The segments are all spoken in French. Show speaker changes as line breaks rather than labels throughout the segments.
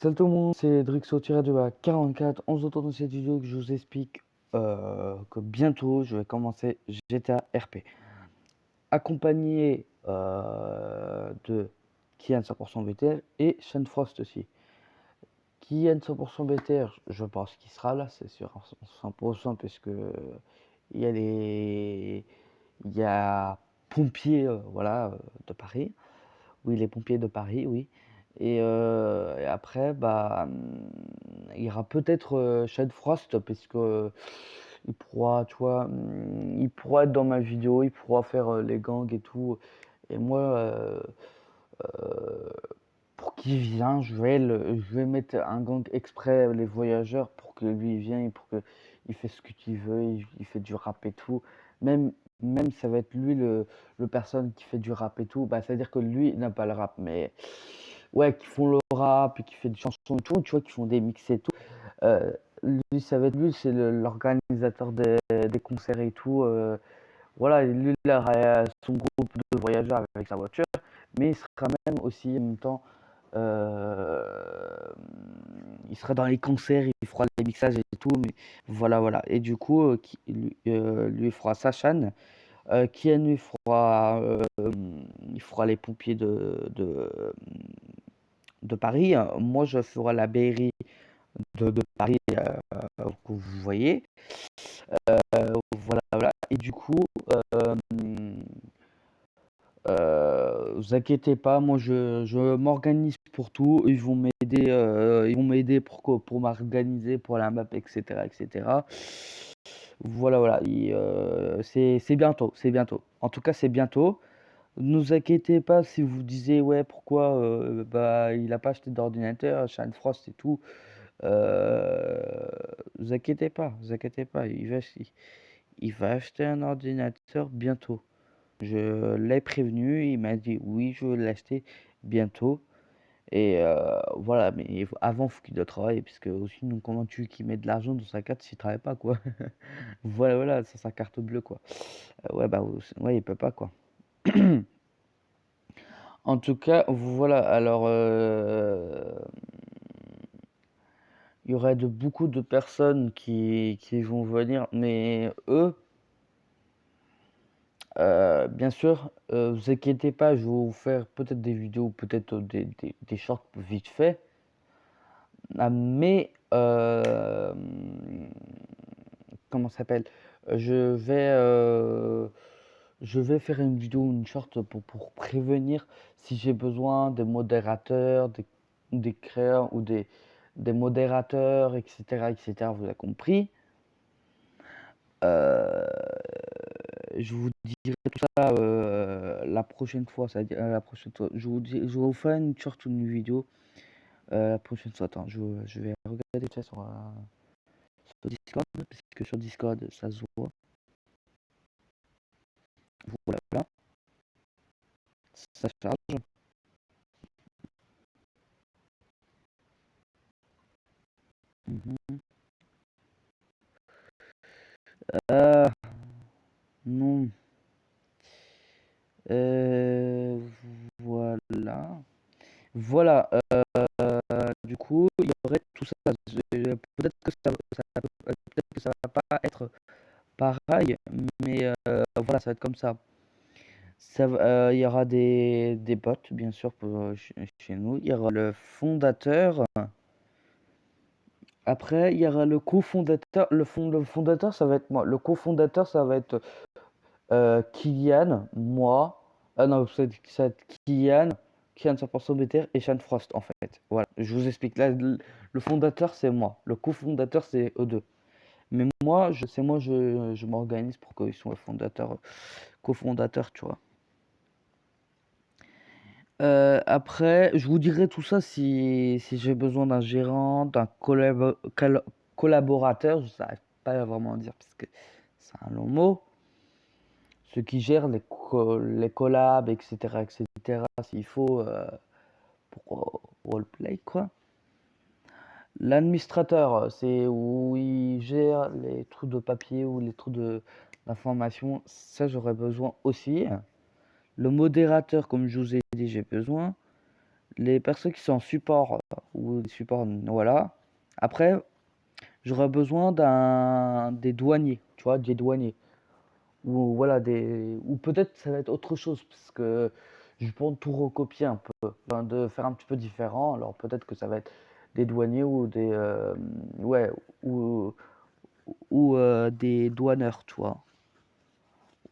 Salut tout le monde, c'est Drixo-2 à 44. On se retrouve dans cette vidéo que je vous explique que bientôt je vais commencer GTA RP. Accompagné de Kian 100% BTR et Shane Frost aussi. Kian 100% BTR, je pense qu'il sera là, c'est sûr, 100% parce que il y a les... il y a Pompier voilà, de Paris. Oui, les pompiers de Paris, oui. Et après, bah, il y aura peut-être Shade Frost, puisque il pourra, tu vois, il pourra être dans ma vidéo, il pourra faire les gangs et tout. Et moi, pour qu'il vienne, je vais mettre un gang exprès, les voyageurs, pour que lui il vienne, pour que il fait ce qu'il veut, il fait du rap et tout. Même, même ça va être lui le personne qui fait du rap et tout. Bah, c'est-à-dire que lui il n'a pas le rap, mais ouais, qui font le rap et qui fait des chansons et tout, tu vois, qui font des mix et tout. Euh, Lui, ça va être lui, c'est l'organisateur des concerts et tout. Voilà, lui, il aura son groupe de voyageurs avec sa voiture, mais il sera même aussi en même temps euh, il sera dans les concerts, il fera les mixages et tout, mais voilà, voilà. Et du coup, lui fera Sachan, Kian lui fera, il fera les pompiers de Paris. Moi, je ferai la BRI de Paris que vous voyez. Voilà, voilà. Et du coup, vous inquiétez pas, moi je m'organise pour tout. Ils vont m'aider pour m'organiser pour la map, etc., etc. Voilà, voilà. C'est bientôt, c'est bientôt. En tout cas, c'est bientôt. Ne vous inquiétez pas si vous disiez ouais pourquoi bah il a pas acheté d'ordinateur, Shine Frost et tout. Euh, Vous inquiétez pas, vous inquiétez pas. Il va acheter un ordinateur bientôt. Je l'ai prévenu, il m'a dit oui, je veux l'acheter bientôt. Et voilà, mais avant, il faut qu'il doit travailler, parce que sinon, comment tu veux qu'il met de l'argent dans sa carte s'il travaille pas, quoi. Voilà, voilà, c'est sa carte bleue, quoi. Ouais, bah, ouais, il peut pas, quoi. En tout cas, voilà, alors, il y aurait beaucoup de personnes qui vont venir, mais eux, bien sûr, vous inquiétez pas, je vais vous faire peut-être des vidéos, peut-être des shorts vite fait. Ah, mais comment ça s'appelle? Je vais faire une vidéo, une short pour prévenir si j'ai besoin des modérateurs, des créateurs ou des modérateurs, etc., etc. Vous avez compris. Euh, je vous dirai tout ça la prochaine fois. C'est-à-dire, la prochaine fois. Je vais vous faire une short ou une vidéo la prochaine fois. Attends, je vais regarder ça sur Discord, parce que sur Discord, ça se voit. Voilà, voilà. Ça charge. Mhm. Euh, non. Euh, voilà. Voilà. Du coup, il y aurait tout ça. Peut-être que peut-être que ça va pas être pareil, mais voilà, ça va être comme ça. Il y aura des bots, bien sûr, chez nous. Il y aura le fondateur. Après, il y aura le cofondateur. Le fondateur, ça va être moi. Le cofondateur, ça va être Kylian, moi. Ah non, ça va être Kylian 100% BTR et Sean Frost, en fait. Voilà, je vous explique. Là, le fondateur, c'est moi. Le cofondateur, c'est eux deux. Mais moi, je m'organise pour qu'ils soient fondateurs, cofondateurs, tu vois. Après, je vous dirai tout ça si j'ai besoin d'un gérant, d'un collaborateur, je n'arrive pas vraiment à dire parce que c'est un long mot. Ceux qui gèrent les collabs, etc., etc., s'il faut pour roleplay, quoi. L'administrateur, c'est où il gère les trucs de papier ou les trucs d'information. Ça, j'aurais besoin aussi. Le modérateur, comme je vous ai dit, j'ai besoin. Les personnes qui sont en support ou support, voilà. Après, j'aurais besoin des douaniers, tu vois, des douaniers. Ou voilà, ou peut-être ça va être autre chose, parce que je pense tout recopier un peu, enfin, de faire un petit peu différent. Alors peut-être que ça va être des douaniers ou ouais, ou, des douaneurs, tu vois.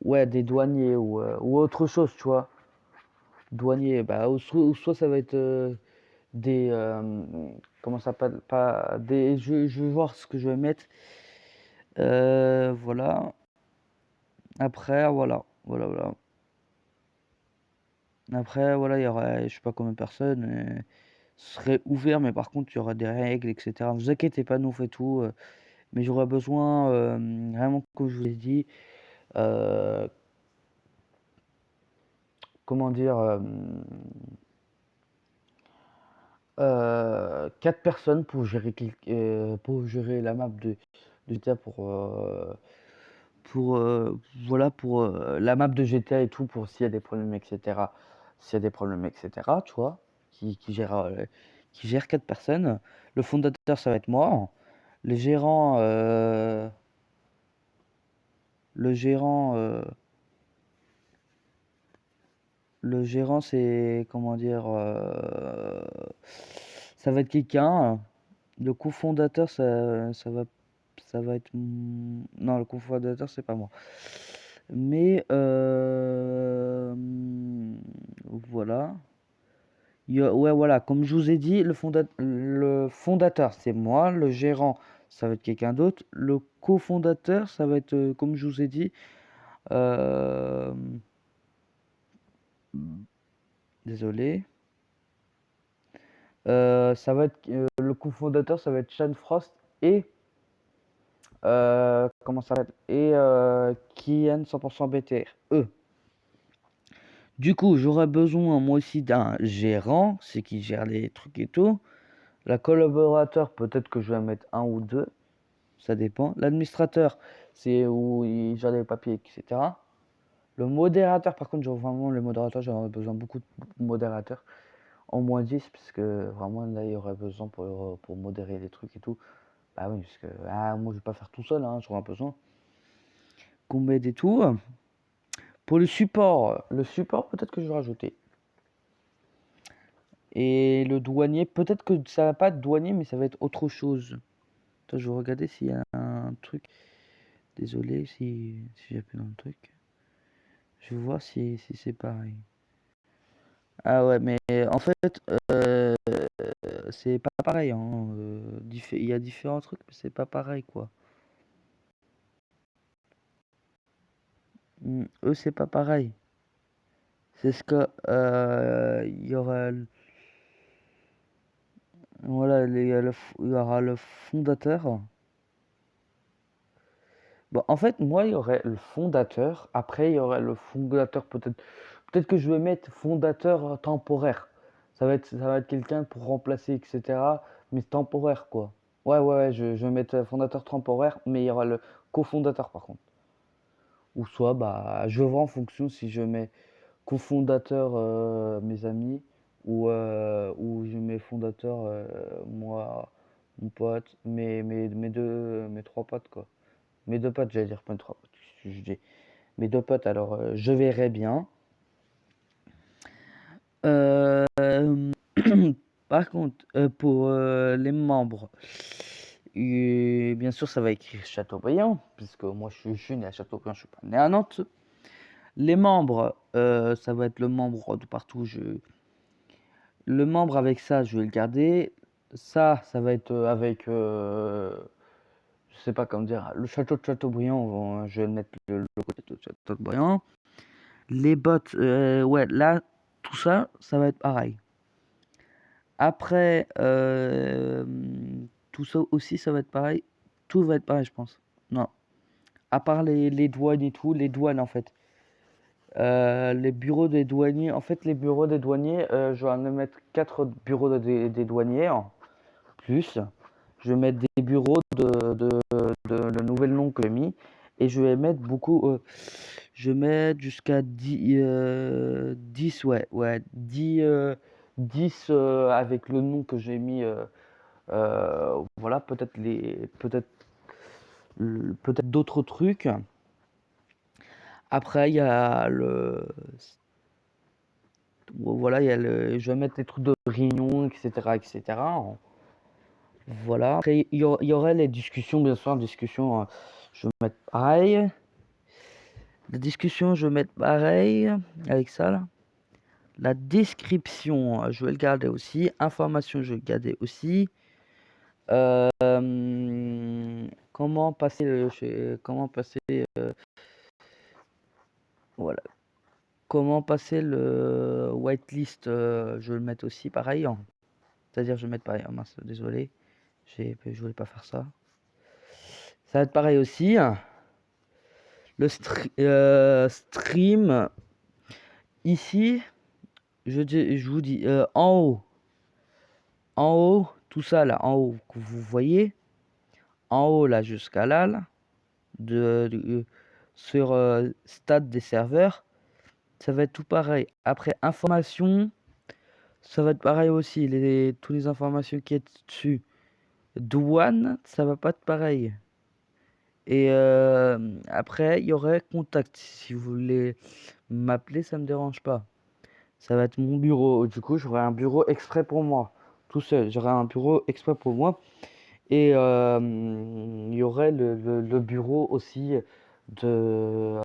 Ouais, des douaniers ou autre chose, tu vois. Douanier, bah, ou soit ça va être des. Comment ça s'appelle? Pas des. Je vais voir ce que je vais mettre. Voilà. Après, voilà. Voilà, voilà. Après, voilà, il y aurait, je sais pas combien de personnes. Ce serait ouvert, mais par contre, il y aura des règles, etc. Ne vous inquiétez pas, nous on fait tout. Mais j'aurais besoin, vraiment, comme je vous ai dit, euh, comment dire. 4 personnes pour gérer la map de GTA pour, voilà, pour, la map de GTA et tout, pour s'il y a des problèmes et cetera. S'il y a des problèmes et cetera, tu vois? Qui gère 4 personnes. Le fondateur, ça va être moi. Le gérant, heu, le gérant, heu, le gérant, c'est comment dire? Ça va être quelqu'un. Le cofondateur, ça va être non, le cofondateur, c'est pas moi. Mais voilà. Ouais, voilà, comme je vous ai dit, le fondateur, c'est moi. Le gérant, ça va être quelqu'un d'autre. Le cofondateur, ça va être, comme je vous ai dit, euh, désolé. Ça va être le cofondateur, ça va être Sean Frost et comment ça s'appelle? Et Kian 100% BTR. Eux. Du coup, j'aurais besoin moi aussi d'un gérant, c'est qui gère les trucs et tout. La collaborateur, peut-être que je vais mettre un ou deux, ça dépend. L'administrateur, c'est où il gère les papiers, etc. Le modérateur, par contre, vraiment, le modérateur, j'aurais besoin beaucoup de modérateurs. En moins 10, parce que vraiment, là, il y aurait besoin pour modérer les trucs et tout. Bah oui, parce que moi, je vais pas faire tout seul, hein, j'aurais besoin qu'on m'aide et tout. Pour le support, peut-être que je vais rajouter. Et le douanier, peut-être que ça va pas être douanier, mais ça va être autre chose. Attends, je vais regarder s'il y a un truc. Désolé si j'ai plus dans le truc. Je vais voir si c'est pareil. Ah ouais, mais en fait, c'est pas pareil, hein. Il y a différents trucs, mais c'est pas pareil, quoi. Eux, c'est pas pareil. C'est ce que il y aura, voilà, il y aura le fondateur. Bon, en fait, moi, il y aurait le fondateur. Après, il y aurait le fondateur, peut-être que je vais mettre fondateur temporaire. Ça va être quelqu'un pour remplacer, etc. Mais temporaire, quoi. Ouais, ouais, ouais, je vais mettre fondateur temporaire, mais il y aura le cofondateur, par contre. Ou soit, bah, je vois en fonction si je mets cofondateur, mes amis, ou je mets fondateur, moi, mon pote, mes trois potes, quoi. Mes deux potes, j'allais dire, pas mes trois potes. Je dis mes deux potes, alors je verrai bien. Euh, Par contre, pour les membres, bien sûr, ça va écrire Châteaubriand, puisque moi je suis né à Châteaubriand, je suis pas né à Nantes. Les membres, ça va être le membre de partout. Le membre avec ça, je vais le garder. Ça va être avec, je sais pas comment dire, le château de Châteaubriand. Je vais mettre le logo de Châteaubriand. Les bots, ouais, là, tout ça, ça va être pareil. Après, tout ça aussi, ça va être pareil. Tout va être pareil, je pense. Non. À part les douanes et tout, les douanes en fait. Les bureaux des douaniers, en fait, les bureaux des douaniers, je vais en mettre 4 bureaux des douaniers en plus. Je vais mettre des bureaux le nouvel nom que j'ai mis. Et je vais mettre beaucoup. Je vais mettre jusqu'à 10, 10, ouais, 10, 10 avec le nom que j'ai mis. Voilà, peut-être d'autres trucs. Après, il y a voilà, je vais mettre les trucs de réunion, etc., etc. Voilà. Après, il y aurait les discussions, bien sûr, discussions, je vais mettre pareil. La discussion, je vais mettre pareil avec ça là. La description, je vais le garder aussi. Information, je vais le garder aussi. Comment passer voilà. Comment passer le whitelist, je vais le mettre aussi pareil, hein. C'est-à-dire, je vais le mettre pareil. Oh mince, désolé. Je voulais pas faire ça. Ça va être pareil aussi. Le stream. Ici, je vous dis, en haut, tout ça là, en haut, que vous voyez, en haut là jusqu'à là, sur stade des serveurs, ça va être tout pareil. Après, information, ça va être pareil aussi. Toutes les informations qui est dessus. Douane, ça va pas être pareil. Et après, il y aurait contact. Si vous voulez m'appeler, ça me dérange pas. Ça va être mon bureau. Du coup, j'aurai un bureau exprès pour moi. Tout seul. J'aurai un bureau exprès pour moi. Et il y aurait le bureau aussi de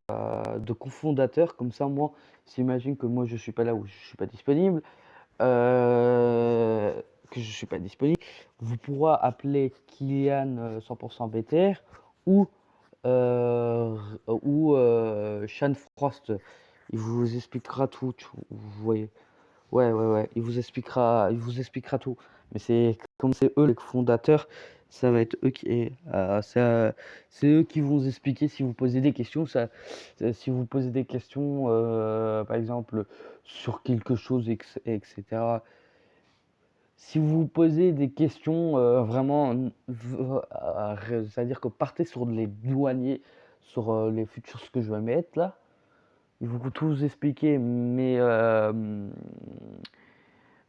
cofondateur. Comme ça, moi, s'imagine que moi, je suis pas là ou je suis pas disponible. Que je suis pas disponible. Vous pourrez appeler Kylian 100% BTR ou Sean Frost. Il vous expliquera tout, vous voyez. Ouais. Il vous expliquera tout. Mais comme c'est eux les fondateurs, ça va être eux c'est eux qui vont vous expliquer si vous posez des questions. Si vous posez des questions, par exemple, sur quelque chose, etc. Si vous posez des questions vraiment, c'est-à-dire que partez sur les douaniers, sur les futurs ce que je vais mettre là, ils vont tout vous expliquer, mais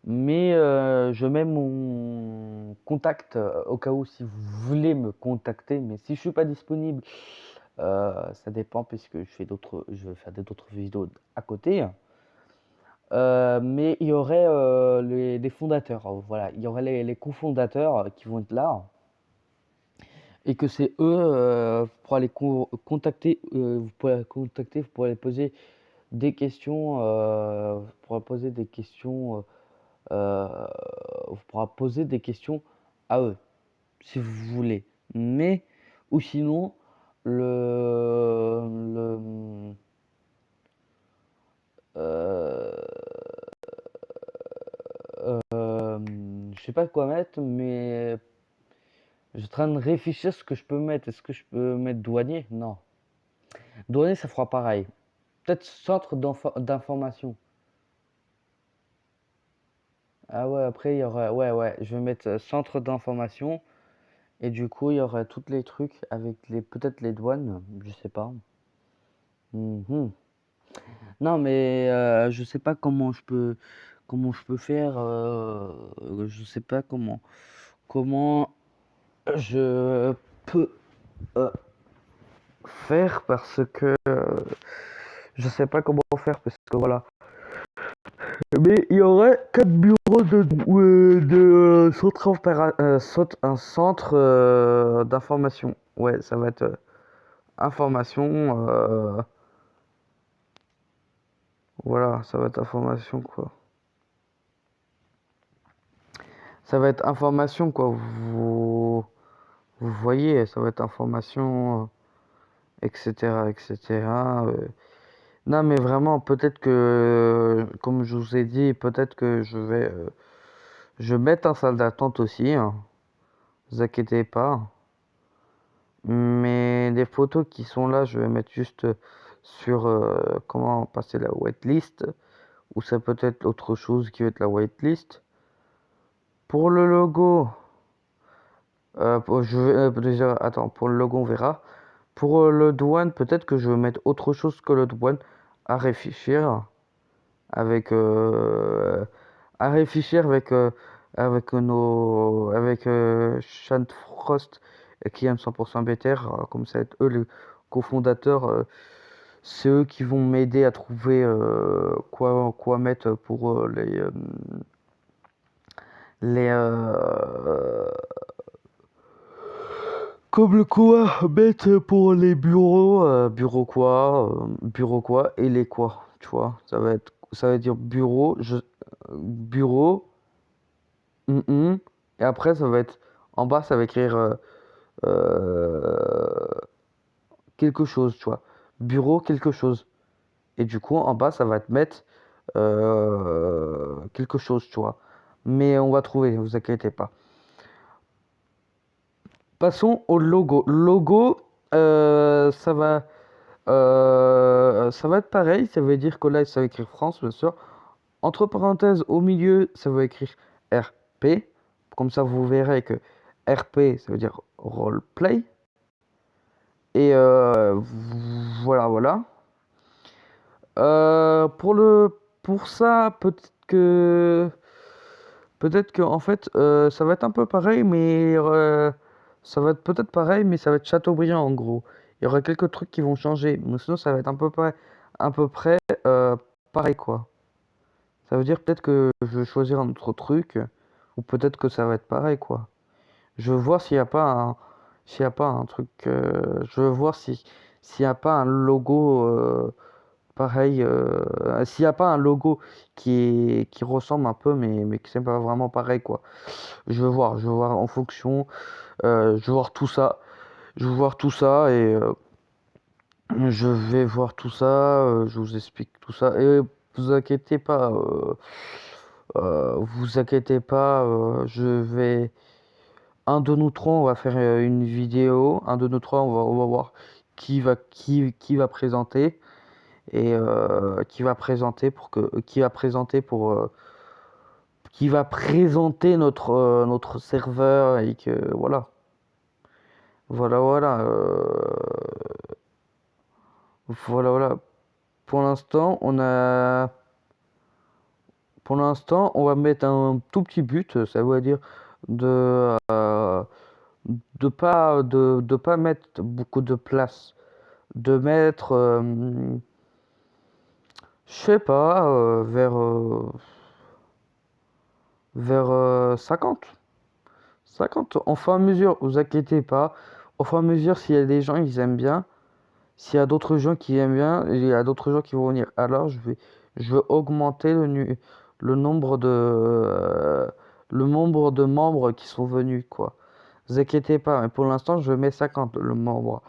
je mets mon contact au cas où si vous voulez me contacter, mais si je suis pas disponible, ça dépend puisque je vais faire d'autres vidéos à côté. Mais il y aurait les fondateurs, voilà, il y aurait les cofondateurs qui vont être là et que c'est eux pour aller contacter, vous pouvez les contacter, vous pourrez poser des questions, vous pourrez poser des questions à eux si vous voulez. Mais ou sinon le euh, je sais pas quoi mettre, mais je suis en train de réfléchir ce que je peux mettre. Est-ce que je peux mettre douanier? Non. Douanier, ça fera pareil. Peut-être centre d'information. Ah ouais, après, il y aura. Ouais, je vais mettre centre d'information. Et du coup, il y aurait tous les trucs avec peut-être les douanes. Je sais pas. Mhm. Non, mais je sais pas comment je peux faire. Je sais pas comment je peux euh, faire parce que je sais pas comment faire parce que voilà. Mais il y aurait 4 bureaux de un centre d'information. Ouais, ça va être information. Voilà, ça va être information quoi. Ça va être information quoi. Vous voyez, ça va être information, etc., etc. Non, mais vraiment, peut-être que, comme je vous ai dit, peut-être que je vais mettre un salle d'attente aussi, hein. Vous inquiétez pas. Mais les photos qui sont là, je vais mettre juste sur comment passer la whitelist. Ou ça peut être autre chose qui va être la whitelist. Pour le logo, déjà, attends, pour le logo, on verra. Pour le douane, peut-être que je vais mettre autre chose que le douane à réfléchir. Avec à réfléchir avec Sean Frost et qui aime 100% Better, comme ça va être eux les cofondateurs. C'est eux qui vont m'aider à trouver quoi mettre pour les comme le quoi mettre pour les bureaux, bureau quoi et les quoi, tu vois. Ça va dire bureau, et après ça va être en bas ça va écrire euh, quelque chose, tu vois. Bureau quelque chose. Et du coup en bas ça va te mettre quelque chose, tu vois. Mais on va trouver, ne vous inquiétez pas. Passons au logo. Logo, ça va être pareil. Ça veut dire que là, ça va écrire France, bien sûr. Entre parenthèses, au milieu, ça va écrire RP. Comme ça, vous verrez que RP, ça veut dire roleplay. Et voilà, voilà. Pour ça, peut-être que en fait, ça va être un peu pareil, mais ça va être peut-être pareil, mais ça va être Chateaubriand en gros. Il y aura quelques trucs qui vont changer, mais sinon ça va être à peu près pareil quoi. Ça veut dire peut-être que je vais choisir un autre truc, ou peut-être que ça va être pareil quoi. Je veux voir s'il y a pas un truc, je veux voir s'il y a pas un logo pareil, s'il y a pas un logo qui ressemble un peu, mais qui c'est pas vraiment pareil quoi. Je veux voir en fonction, je veux voir tout ça, je veux voir tout ça et je vais voir tout ça, je vous explique tout ça et vous inquiétez pas, vous inquiétez pas, je vais un de nous trois, on va faire une vidéo, un de nous trois, on va voir qui va présenter et qui va présenter notre serveur et que voilà. Voilà, voilà. Voilà, voilà. Pour l'instant, pour l'instant, on va mettre un tout petit but. Ça veut dire de de pas mettre beaucoup de place. De mettre, je sais pas, vers 50. 50. Au fur et à mesure, vous inquiétez pas. Au fur et à mesure, s'il y a des gens, ils aiment bien. S'il y a d'autres gens qui aiment bien, il y a d'autres gens qui vont venir. Alors, je vais augmenter le nombre le nombre de membres qui sont venus, quoi. Ne vous inquiétez pas, mais pour l'instant, je mets 50 le membre.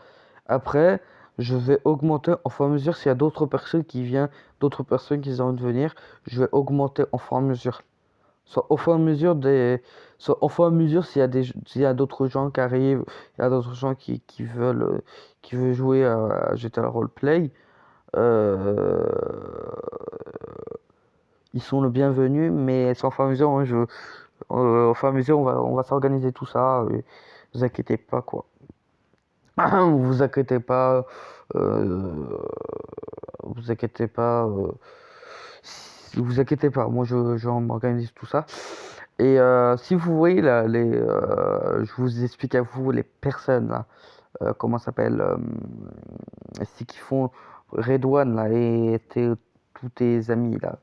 Après, je vais augmenter au fur et à mesure s'il y a d'autres personnes qui viennent, d'autres personnes qui ont envie de venir. Je vais augmenter au fur et à mesure. Soit au fur et à mesure soit au fur et à mesure s'il y a d'autres gens qui arrivent, il y a d'autres gens qui veulent jouer à GTA Roleplay, euh, ils sont le bienvenu, mais c'est au fur et à mesure, hein, au fur et à mesure, on va s'organiser tout ça, vous inquiétez pas, quoi. Vous inquiétez pas, euh, vous inquiétez pas, vous inquiétez pas, moi je m'organise tout ça. Et si vous voyez là, je vous explique à vous les personnes là, comment ça s'appelle, c'est qui font Redouane là tous tes amis là,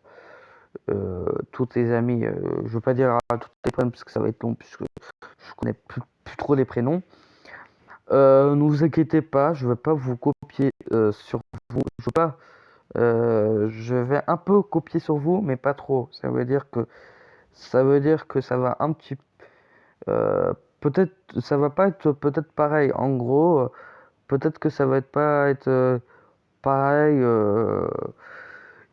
tous tes amis, je veux pas dire à tous tes prénoms parce que ça va être long puisque je connais plus trop les prénoms. Ne vous inquiétez pas, je vais pas vous copier sur vous, je veux pas, je vais un peu copier sur vous, mais pas trop. Ça veut dire que ça va un petit peut-être ça va pas être peut-être pareil. En gros, peut-être que ça va être pas être pareil.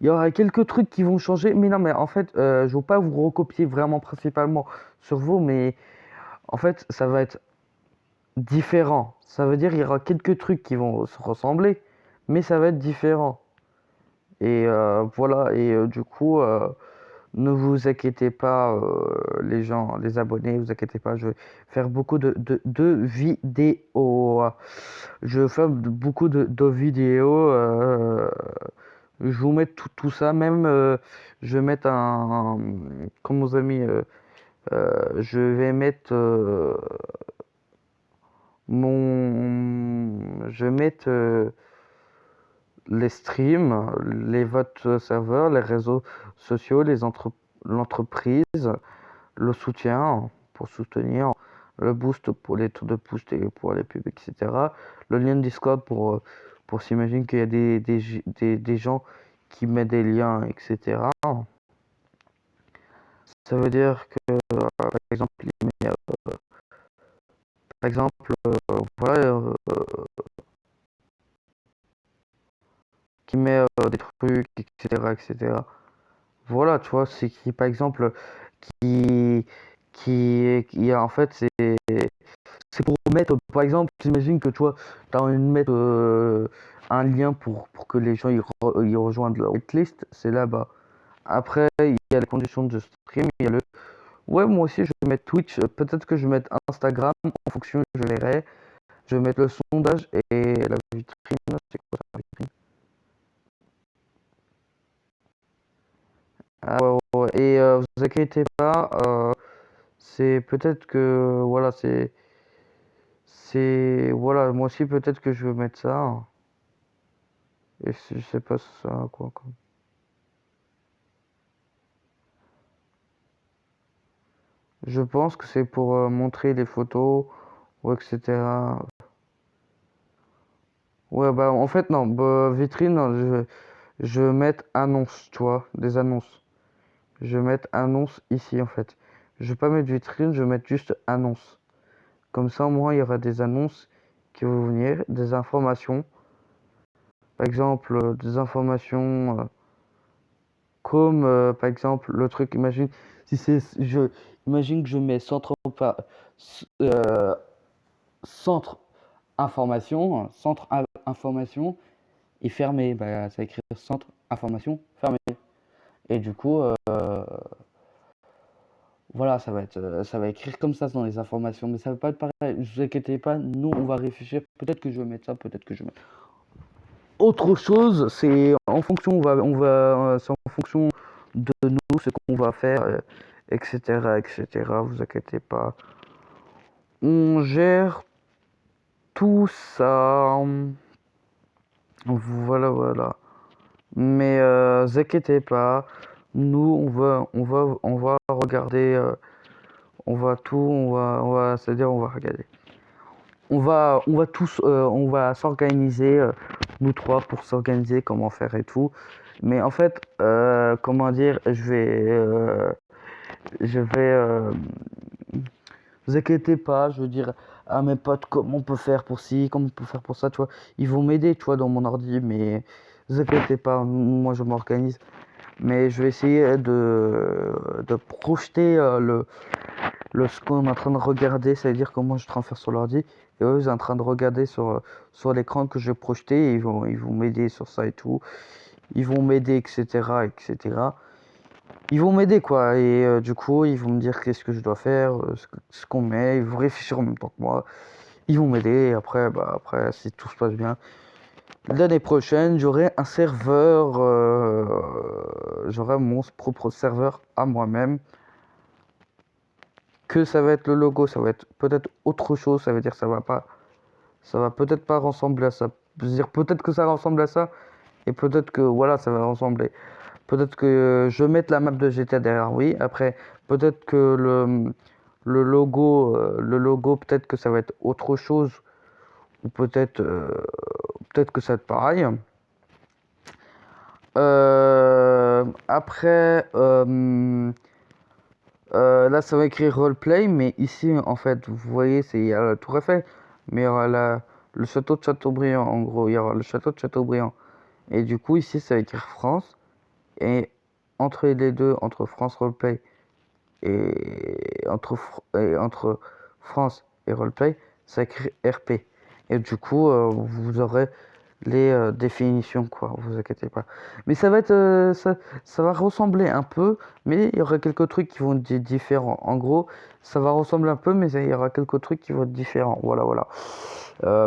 Il y aura quelques trucs qui vont changer, mais non, mais en fait, je veux pas vous recopier vraiment principalement sur vous, mais en fait, ça va être différent. Ça veut dire il y aura quelques trucs qui vont se ressembler, mais ça va être différent. Et voilà. Et du coup. Ne vous inquiétez pas, les gens, les abonnés, vous inquiétez pas, je vais faire beaucoup de vidéos. Je vais faire beaucoup de vidéos Je vais vous mettre tout ça, même je vais mettre comme vous avez mis, je vais mettre je vais mettre les streams, les votes serveurs, les réseaux sociaux, l'entreprise, le soutien pour soutenir, le boost pour les tours de boost et pour les pubs, etc. Le lien de Discord pour s'imaginer qu'il y a des gens qui mettent des liens, etc. Ça veut dire que, par exemple, par exemple, voilà, qui met des trucs, etc., etc. Voilà, tu vois, c'est qui, par exemple, qui, en fait, c'est pour mettre, par exemple, t'imagines que, tu vois, t'as envie de mettre un lien pour que les gens ils rejoignent la liste, c'est là-bas. Après, il y a les conditions de stream, il y a le... Ouais, moi aussi, je vais mettre Twitch, peut-être que je vais mettre Instagram, en fonction, je verrai. Je vais mettre le sondage et la vitrine, c'est quoi ça, la vitrine? Ah ouais, ouais, ouais. Et vous inquiétez pas, c'est peut-être que voilà, voilà, moi aussi peut-être que je veux mettre ça, hein. Et je sais pas ça quoi. Je pense que c'est pour montrer les photos ou etc. Ouais bah en fait non, bah, vitrine, non, je vais mettre annonce, tu vois, des annonces. Je vais mettre annonce ici en fait. Je vais pas mettre vitrine, je vais mettre juste annonce. Comme ça, au moins, il y aura des annonces qui vont venir, des informations. Par exemple, des informations comme, par exemple, le truc, imagine, si c'est, imagine que je mets euh, centre information et fermé. Bah, ça va écrire centre information fermé. Et du coup, voilà, ça va écrire comme ça dans les informations, mais ça va pas être pareil. Ne vous inquiétez pas, nous, on va réfléchir. Peut-être que je vais mettre ça, peut-être que je vais mettre autre chose, c'est en fonction, c'est en fonction de nous, ce qu'on va faire, etc., etc. Vous inquiétez pas. On gère tout ça. Voilà, voilà. Mais vous inquiétez pas. Nous, on va regarder, c'est-à-dire, on va regarder. On va s'organiser, nous trois, pour s'organiser, comment faire et tout. Mais en fait, comment dire, je vais, vous inquiétez pas, je veux dire à mes potes comment on peut faire pour ci, comment on peut faire pour ça, tu vois. Ils vont m'aider, tu vois, dans mon ordi, mais vous inquiétez pas, moi je m'organise. Mais je vais essayer de projeter ce qu'on est en train de regarder, c'est-à-dire comment je suis en train de faire sur l'ordi. Et eux, ils sont en train de regarder sur l'écran que je vais projeter, et ils vont m'aider sur ça et tout. Ils vont m'aider, etc., etc. Ils vont m'aider quoi et du coup ils vont me dire qu'est-ce que je dois faire, ce qu'on met, ils vont réfléchir en même temps que moi. Ils vont m'aider et après bah après si tout se passe bien, l'année prochaine j'aurai un serveur, j'aurai mon propre serveur à moi-même. Que ça va être le logo, ça va être peut-être autre chose, ça veut dire ça va peut-être pas ressembler à ça. Dire peut-être que ça ressemble à ça et peut-être que voilà ça va ressembler. Peut-être que je mette la map de GTA derrière, oui. Après, peut-être que le logo, peut-être que ça va être autre chose. Ou peut-être que ça va être pareil. Après, là, ça va écrire roleplay. Mais ici, en fait, vous voyez, il y a la Tour Eiffel. Mais il y aura le château de Châteaubriand, en gros. Il y aura le château de Châteaubriand. Et du coup, ici, ça va écrire France. Et entre les deux, entre France Roleplay et entre France et Roleplay, ça écrit RP. Et du coup, vous aurez les définitions, quoi, vous inquiétez pas. Mais ça va être, ça va ressembler un peu, mais il y aura quelques trucs qui vont être différents. En gros, ça va ressembler un peu, mais il y aura quelques trucs qui vont être différents. Voilà, voilà.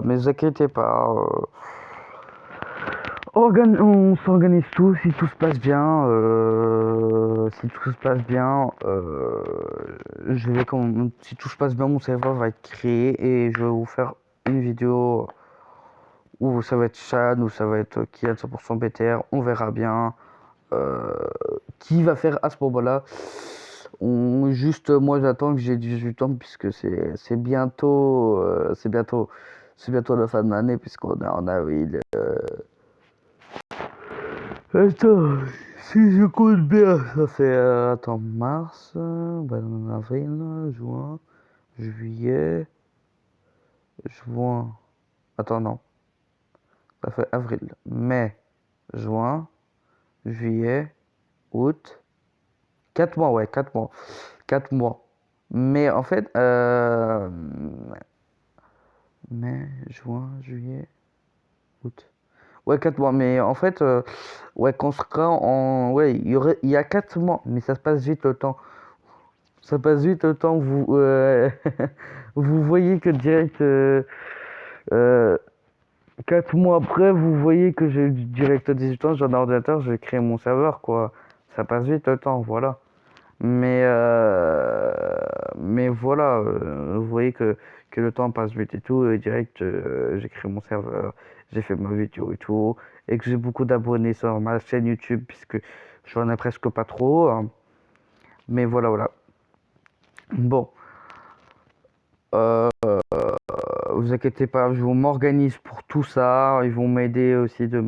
Mais vous inquiétez pas. On s'organise tout, si tout se passe bien, si tout se passe bien, si tout se passe bien, mon serveur va être créé et je vais vous faire une vidéo où ça va être Chad, ou ça va être Kian 100% BTR, on verra bien euh, qui va faire à ce moment-là. Juste, moi j'attends que j'ai 18 ans puisque c'est bientôt, c'est bientôt la fin de l'année puisqu'on est en avril. Attends, si je compte bien, ça fait, attends, mars, avril, juin, juillet, juin, attends, non, ça fait avril, mai, juin, juillet, août, 4 mois, ouais, 4 mois, 4 mois. Mais en fait, mai, juin, juillet, août. Ouais, 4 mois, mais en fait, ouais, qu'on sera en. Ouais, il y a 4 mois, mais ça se passe vite le temps. Ça passe vite le temps, vous voyez que direct, euh, 4 mois après, vous voyez que j'ai direct à 18 ans, j'ai un ordinateur, j'ai créé mon serveur, quoi. Ça passe vite le temps, voilà. Mais voilà, vous voyez que le temps passe vite et tout, et direct, j'ai créé mon serveur, j'ai fait ma vidéo et tout, et que j'ai beaucoup d'abonnés sur ma chaîne YouTube, puisque j'en ai presque pas trop, hein. Mais voilà, voilà. Bon, euh, vous inquiétez pas, je m'organise pour tout ça, ils vont m'aider aussi de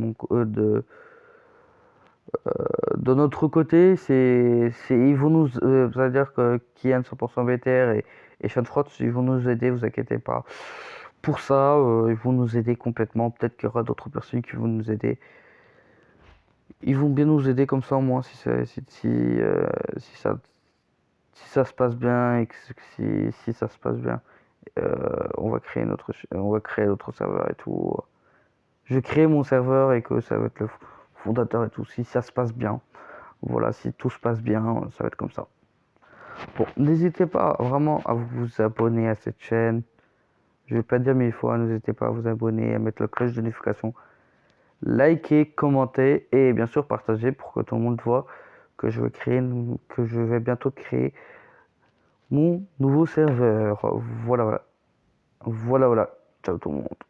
notre côté, ils vont nous, c'est-à-dire que Kian 100% BTR et Sean Frotz, ils vont nous aider, vous inquiétez pas. Pour ça, ils vont nous aider complètement. Peut-être qu'il y aura d'autres personnes qui vont nous aider. Ils vont bien nous aider comme ça, au moins, si ça, si ça se passe bien et que si ça se passe bien, on va créer notre serveur et tout. Je vais créer mon serveur et que ça va être le fondateur et tout. Si ça se passe bien, voilà, si tout se passe bien, ça va être comme ça. Bon, n'hésitez pas vraiment à vous abonner à cette chaîne. Je vais pas dire mille fois, n'hésitez pas à vous abonner, à mettre la cloche de notification, liker, commenter et bien sûr partager pour que tout le monde voit que je vais bientôt créer mon nouveau serveur. Voilà, voilà. Voilà, voilà. Ciao tout le monde.